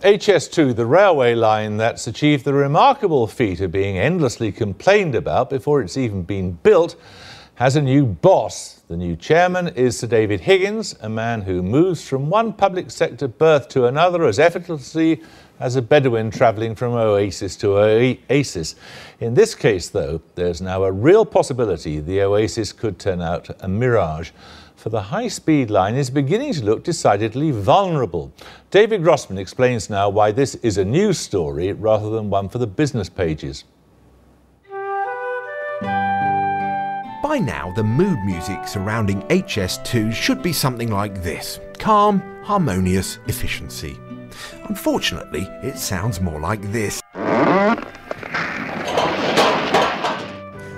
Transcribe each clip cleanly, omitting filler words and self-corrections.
HS2, the railway line that's achieved the remarkable feat of being endlessly complained about before it's even been built, has a new boss. The new chairman is Sir David Higgins, a man who moves from one public sector berth to another as effortlessly as a Bedouin travelling from oasis to oasis. In this case, though, there's now a real possibility the oasis could turn out a mirage. For the high-speed line is beginning to look decidedly vulnerable. David Grossman explains now why this is a news story rather than one for the business pages. By now, the mood music surrounding HS2 should be something like this: calm, harmonious efficiency. Unfortunately, it sounds more like this.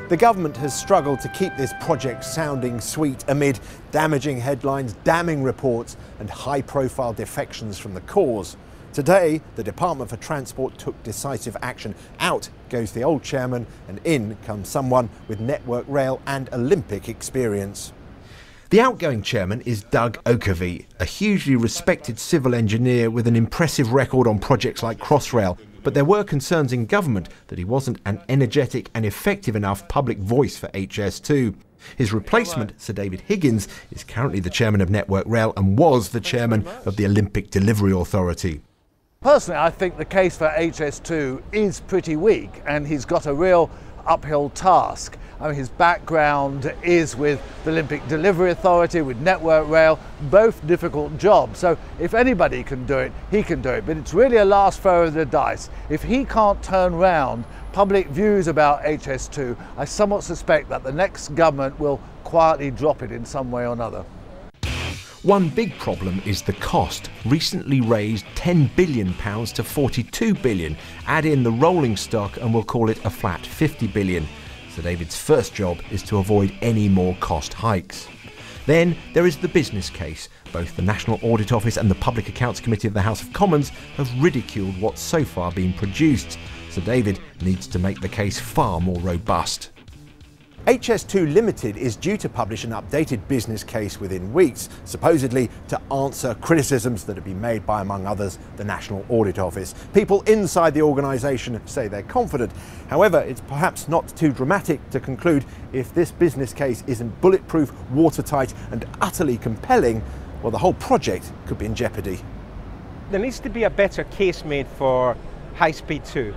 The government has struggled to keep this project sounding sweet amid damaging headlines, damning reports and high-profile defections from the cause. Today, the Department for Transport took decisive action. Out goes the old chairman and in comes someone with Network Rail and Olympic experience. The outgoing chairman is Doug Oakervie, a hugely respected civil engineer with an impressive record on projects like Crossrail. But there were concerns in government that he wasn't an energetic and effective enough public voice for HS2. His replacement, Sir David Higgins, is currently the chairman of Network Rail and was the chairman of the Olympic Delivery Authority. Personally, I think the case for HS2 is pretty weak, and he's got a real uphill task. I mean, his background is with the Olympic Delivery Authority, with Network Rail, both difficult jobs. So if anybody can do it, he can do it. But it's really a last throw of the dice. If he can't turn round public views about HS2, I somewhat suspect that the next government will quietly drop it in some way or another. One big problem is the cost. Recently raised £10 billion to £42 billion. Add in the rolling stock and we'll call it a flat £50 billion. Sir David's first job is to avoid any more cost hikes. Then there is the business case. Both the National Audit Office and the Public Accounts Committee of the House of Commons have ridiculed what's so far been produced. Sir David needs to make the case far more robust. HS2 Limited is due to publish an updated business case within weeks, supposedly to answer criticisms that have been made by, among others, the National Audit Office. People inside the organisation say they're confident. However, it's perhaps not too dramatic to conclude if this business case isn't bulletproof, watertight and utterly compelling, well, the whole project could be in jeopardy. There needs to be a better case made for High Speed 2.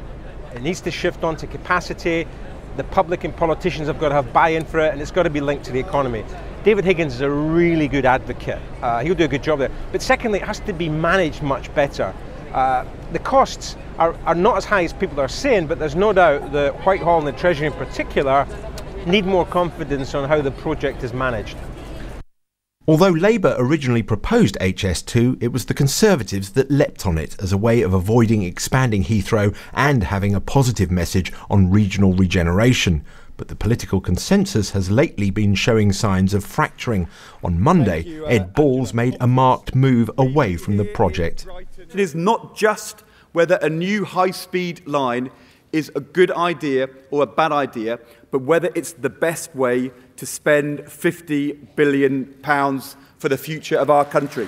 It needs to shift on to capacity. The public and politicians have got to have buy-in for it, and it's got to be linked to the economy. David Higgins is a really good advocate. He'll do a good job there. But secondly, it has to be managed much better. The costs are not as high as people are saying, but there's no doubt that Whitehall and the Treasury in particular need more confidence on how the project is managed. Although Labour originally proposed HS2, it was the Conservatives that leapt on it as a way of avoiding expanding Heathrow and having a positive message on regional regeneration. But the political consensus has lately been showing signs of fracturing. On Monday, Ed Balls made a marked move away from the project. It is not just whether a new high-speed line is a good idea or a bad idea, but whether it's the best way to spend £50 billion for the future of our country.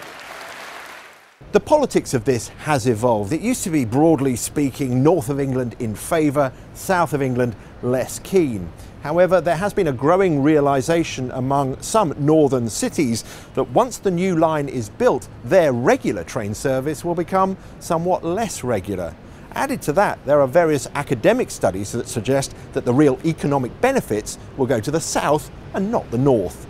The politics of this has evolved. It used to be, broadly speaking, north of England in favour, south of England less keen. However, there has been a growing realisation among some northern cities that once the new line is built, their regular train service will become somewhat less regular. Added to that, there are various academic studies that suggest that the real economic benefits will go to the south and not the north.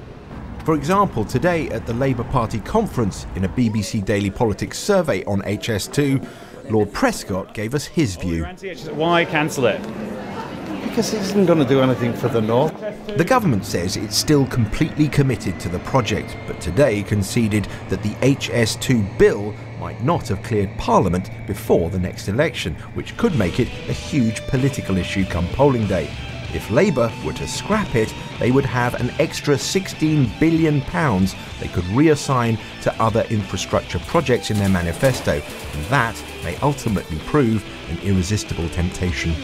For example, today at the Labour Party conference, in a BBC Daily Politics survey on HS2, Lord Prescott gave us his view. Why cancel it? Because it isn't going to do anything for the north. The government says it's still completely committed to the project, but today conceded that the HS2 bill might not have cleared Parliament before the next election, which could make it a huge political issue come polling day. If Labour were to scrap it, they would have an extra £16 billion they could reassign to other infrastructure projects in their manifesto, and that may ultimately prove an irresistible temptation.